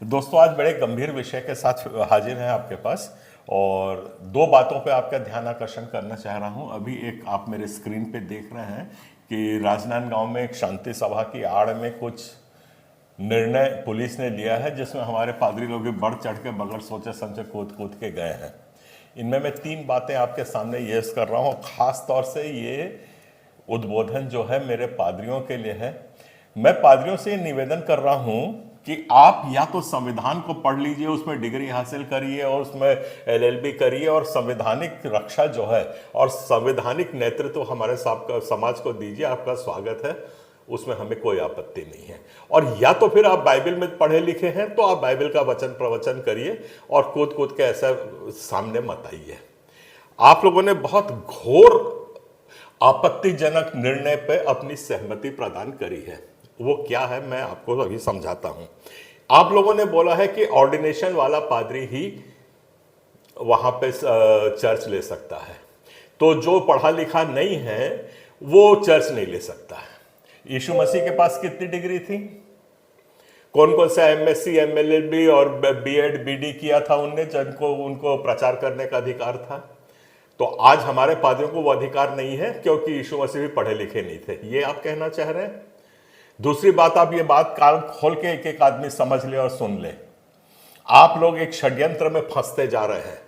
दोस्तों, आज बड़े गंभीर विषय के साथ हाजिर हैं आपके पास और दो बातों पे आपका ध्यान आकर्षण करना चाह रहा हूं। अभी एक आप मेरे स्क्रीन पे देख रहे हैं कि राजनांदगांव में एक शांति सभा की आड़ में कुछ निर्णय पुलिस ने लिया है, जिसमें हमारे पादरी लोग भी बढ़ चढ़ के बगैर सोचे समझे कूद कूद के गए हैं। इनमें मैं तीन बातें आपके सामने येस कर रहा हूं। खास तौर से ये उद्बोधन जो है मेरे पादरियों के लिए है। मैं पादरियों से निवेदन कर रहा हूं कि आप या तो संविधान को पढ़ लीजिए, उसमें डिग्री हासिल करिए और उसमें एलएलबी करिए और संवैधानिक रक्षा जो है और संवैधानिक नेतृत्व हमारे समाज को दीजिए। आपका स्वागत है, उसमें हमें कोई आपत्ति नहीं है। और या तो फिर आप बाइबल में पढ़े लिखे हैं तो आप बाइबल का वचन प्रवचन करिए और कूद कूद के ऐसा सामने मत आइए। आप लोगों ने बहुत घोर आपत्तिजनक निर्णय पे अपनी सहमति प्रदान करी है। वो क्या है मैं आपको अभी समझाता हूं। आप लोगों ने बोला है कि ऑर्डिनेशन वाला पादरी ही वहां पे चर्च ले सकता है, तो जो पढ़ा लिखा नहीं है वो चर्च नहीं ले सकता है। यीशु मसीह के पास कितनी डिग्री थी? कौन कौन सा एमएससी एमएलएलबी और बीएड बीडी किया था उनने, जिनको उनको प्रचार करने का अधिकार था? तो आज हमारे पादरियों को वो अधिकार नहीं है क्योंकि यीशु मसीह भी पढ़े लिखे नहीं थे। ये आप कहना चाह रहे हैं। दूसरी बात, आप ये बात कान खोल के एक एक आदमी समझ ले और सुन ले। आप लोग एक षड्यंत्र में फंसते जा रहे हैं।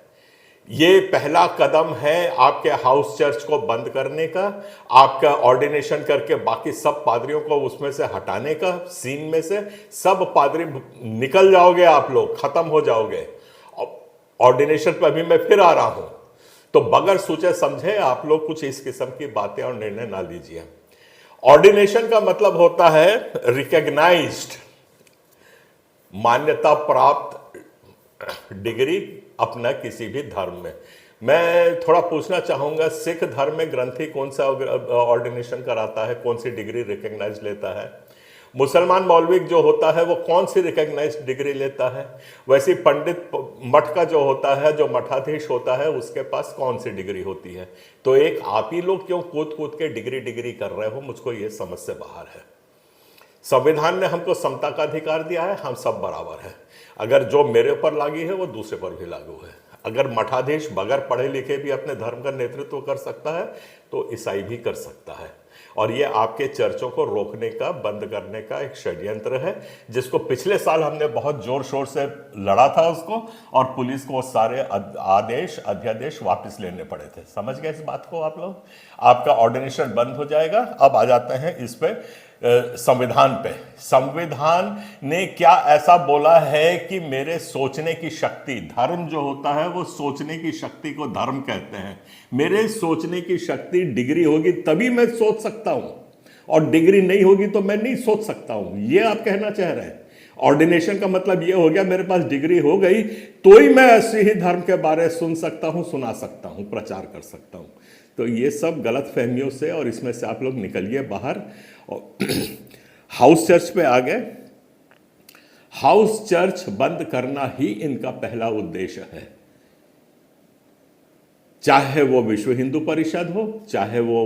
ये पहला कदम है आपके हाउस चर्च को बंद करने का, आपका ऑर्डिनेशन करके बाकी सब पादरियों को उसमें से हटाने का, सीन में से सब पादरी निकल जाओगे, आप लोग खत्म हो जाओगे। ऑर्डिनेशन पर अभी मैं फिर आ रहा हूं, तो बगैर सोचे समझे आप लोग कुछ इस किस्म की बातें और निर्णय ना लीजिए। ऑर्डिनेशन का मतलब होता है रिकॉग्नाइज्ड, मान्यता प्राप्त डिग्री अपना किसी भी धर्म में। मैं थोड़ा पूछना चाहूंगा, सिख धर्म में ग्रंथी कौन सा ऑर्डिनेशन कराता है, कौन सी डिग्री रिकॉग्नाइज लेता है? मुसलमान मौलवी जो होता है वो कौन सी रिकॉग्नाइज डिग्री लेता है? वैसे पंडित मठ का जो होता है, जो मठाधीश होता है, उसके पास कौन सी डिग्री होती है? तो एक आप ही लोग क्यों कूद कूद के डिग्री कर रहे हो, मुझको ये समझ से बाहर है। संविधान ने हमको समता का अधिकार दिया है, हम सब बराबर हैं। अगर जो मेरे ऊपर लागू है वो दूसरे पर भी लागू है। अगर मठाधीश बगैर पढ़े लिखे भी अपने धर्म का नेतृत्व कर सकता है तो ईसाई भी कर सकता है। और ये आपके चर्चों को रोकने का, बंद करने का एक षड्यंत्र है, जिसको पिछले साल हमने बहुत जोर शोर से लड़ा था उसको, और पुलिस को सारे आदेश अध्यादेश वापस लेने पड़े थे। समझ गए इस बात को आप लोग? आपका ऑर्डिनेशन बंद हो जाएगा। अब आ जाते हैं इस पे संविधान पे। संविधान ने क्या ऐसा बोला है कि मेरे सोचने की शक्ति, धर्म जो होता है वो सोचने की शक्ति को धर्म कहते हैं। मेरे सोचने की शक्ति डिग्री होगी तभी मैं सोच सकता हूं, और डिग्री नहीं होगी तो मैं नहीं सोच सकता हूं। ये आप कहना चाह रहे हैं। ऑर्डिनेशन का मतलब ये हो गया मेरे पास डिग्री हो गई तो ही मैं ऐसे ही धर्म के बारे सुन सकता हूं, सुना सकता हूं, प्रचार कर सकता हूं। तो ये सब गलत फहमियों से और इसमें से आप लोग निकलिए बाहर। और हाउस चर्च पे आ गए। हाउस चर्च बंद करना ही इनका पहला उद्देश्य है। चाहे वो विश्व हिंदू परिषद हो, चाहे वो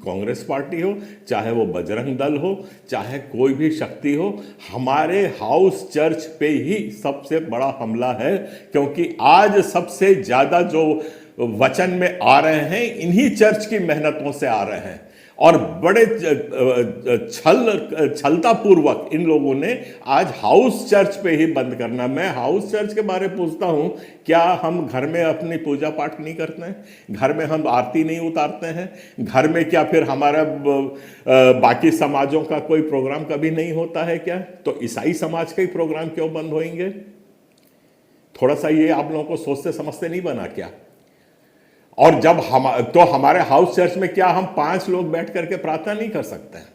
कांग्रेस पार्टी हो, चाहे वो बजरंग दल हो, चाहे कोई भी शक्ति हो, हमारे हाउस चर्च पे ही सबसे बड़ा हमला है। क्योंकि आज सबसे ज्यादा जो वचन में आ रहे हैं इन्हीं चर्च की मेहनतों से आ रहे हैं, और बड़े छलता पूर्वक इन लोगों ने आज हाउस चर्च पे ही बंद करना। मैं हाउस चर्च के बारे में पूछता हूं, क्या हम घर में अपनी पूजा पाठ नहीं करते हैं? घर में हम आरती नहीं उतारते हैं? घर में क्या फिर हमारा बाकी समाजों का कोई प्रोग्राम कभी नहीं होता है क्या? तो ईसाई समाज के ही प्रोग्राम क्यों बंद होंगे? थोड़ा सा ये आप लोगों को सोचते समझते नहीं बना क्या? और जब हमारे हाउस चर्च में क्या हम 5 लोग बैठ करके प्रार्थना नहीं कर सकते हैं?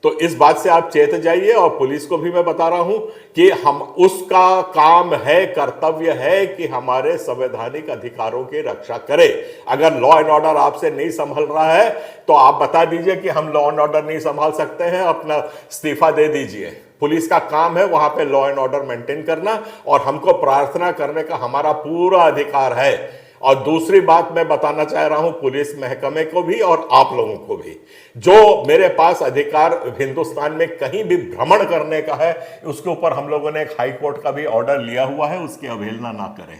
तो इस बात से आप चेत जाइए। और पुलिस को भी मैं बता रहा हूं कि हम उसका काम है, कर्तव्य है कि हमारे संवैधानिक अधिकारों की रक्षा करे। अगर लॉ एंड ऑर्डर आपसे नहीं संभल रहा है तो आप बता दीजिए कि हम लॉ एंड ऑर्डर नहीं संभाल सकते हैं, अपना इस्तीफा दे दीजिए। पुलिस का काम है वहां पे लॉ एंड ऑर्डर मेंटेन करना, और हमको प्रार्थना करने का हमारा पूरा अधिकार है। और दूसरी बात मैं बताना चाह रहा हूं पुलिस महकमे को भी और आप लोगों को भी, जो मेरे पास अधिकार हिंदुस्तान में कहीं भी भ्रमण करने का है, उसके ऊपर हम लोगों ने एक हाई कोर्ट का भी ऑर्डर लिया हुआ है, उसकी अवहेलना ना करें।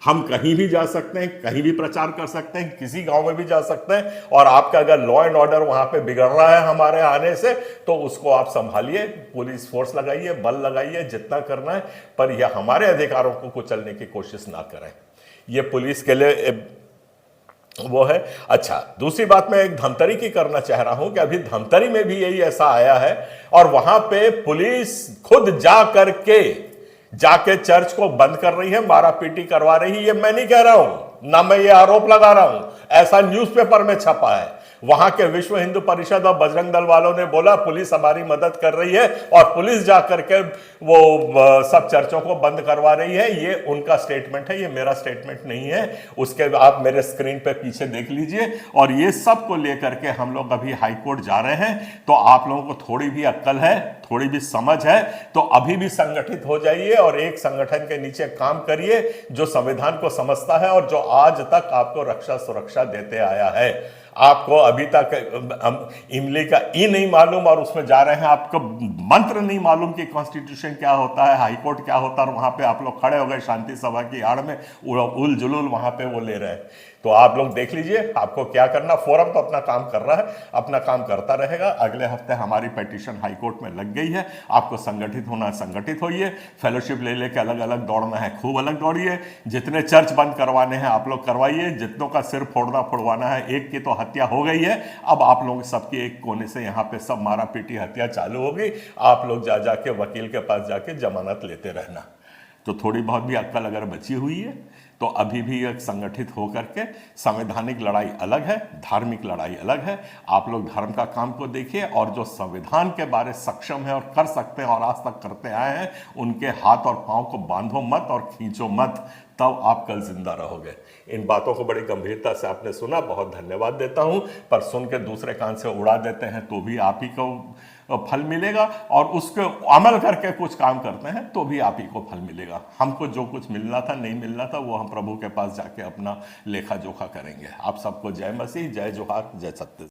हम कहीं भी जा सकते हैं, कहीं भी प्रचार कर सकते हैं, किसी गांव में भी जा सकते हैं, और आपका अगर लॉ एंड ऑर्डर वहां पे बिगड़ रहा है हमारे आने से, तो उसको आप संभालिए, पुलिस फोर्स लगाइए, बल लगाइए, जितना करना है, पर यह हमारे अधिकारों को कुचलने की कोशिश ना करें। ये पुलिस के लिए वो है। अच्छा, दूसरी बात मैं एक धमतरी की करना चाह रहा हूं कि अभी धमतरी में भी यही ऐसा आया है, और वहां पे पुलिस खुद जाके चर्च को बंद कर रही है, मारा पीटी करवा रही है। ये मैं नहीं कह रहा हूं, ना मैं ये आरोप लगा रहा हूं, ऐसा न्यूज़पेपर में छपा है। वहां के विश्व हिंदू परिषद और बजरंग दल वालों ने बोला पुलिस हमारी मदद कर रही है, और पुलिस जाकर के वो सब चर्चों को बंद करवा रही है। ये उनका स्टेटमेंट है, ये मेरा स्टेटमेंट नहीं है। उसके आप मेरे स्क्रीन पे पीछे देख लीजिए। और ये सब को लेकर के हम लोग अभी हाई कोर्ट जा रहे हैं। तो आप लोगों को थोड़ी भी अक्ल है, थोड़ी भी समझ है, तो अभी भी संगठित हो जाइए और एक संगठन के नीचे काम करिए जो संविधान को समझता है और जो आज तक आपको रक्षा सुरक्षा देते आया है। आपको अभी तक इमली का ई नहीं मालूम और उसमें जा रहे हैं, आपको मंत्र नहीं मालूम कि कॉन्स्टिट्यूशन क्या होता है, हाई कोर्ट क्या होता है, और वहां पे आप लोग खड़े हो गए शांति सभा की आड़ में, उल जुलूल वहां पे वो ले रहे हैं। तो आप लोग देख लीजिए आपको क्या करना। फोरम तो अपना काम कर रहा है, अपना काम करता रहेगा। अगले हफ्ते हमारी पिटीशन हाई कोर्ट में लग गई है। आपको संगठित होना, संगठित होइए। फेलोशिप ले लेके अलग अलग दौड़ना है, खूब अलग दौड़िए। जितने चर्च बंद करवाने हैं आप लोग करवाइए, जितनों का सिर फोड़वाना है, एक की तो हत्या हो गई है, अब आप लोग सबकी एक कोने से यहाँ पे सब मारा पीटी हत्या चालू होगी। आप लोग जा जाके वकील के पास जाके जमानत लेते रहना। तो थोड़ी बहुत भी अक्ल अगर बची हुई है तो अभी भी एक संगठित होकर के, संवैधानिक लड़ाई अलग है, धार्मिक लड़ाई अलग है। आप लोग धर्म का काम को देखिए, और जो संविधान के बारे सक्षम है और कर सकते हैं और आज तक करते आए हैं, उनके हाथ और पांव को बांधो मत और खींचो मत, तब आप कल जिंदा रहोगे। इन बातों को बड़ी गंभीरता से आपने सुना, बहुत धन्यवाद देता हूं। पर सुन के दूसरे कान से उड़ा देते हैं तो भी आप ही को फल मिलेगा, और उसके अमल करके कुछ काम करते हैं तो भी आप ही को फल मिलेगा। हमको जो कुछ मिलना था, नहीं मिलना था, वो हम प्रभु के पास जाके अपना लेखा जोखा करेंगे। आप सबको जय मसीह, जय जोहार, जय सत्य।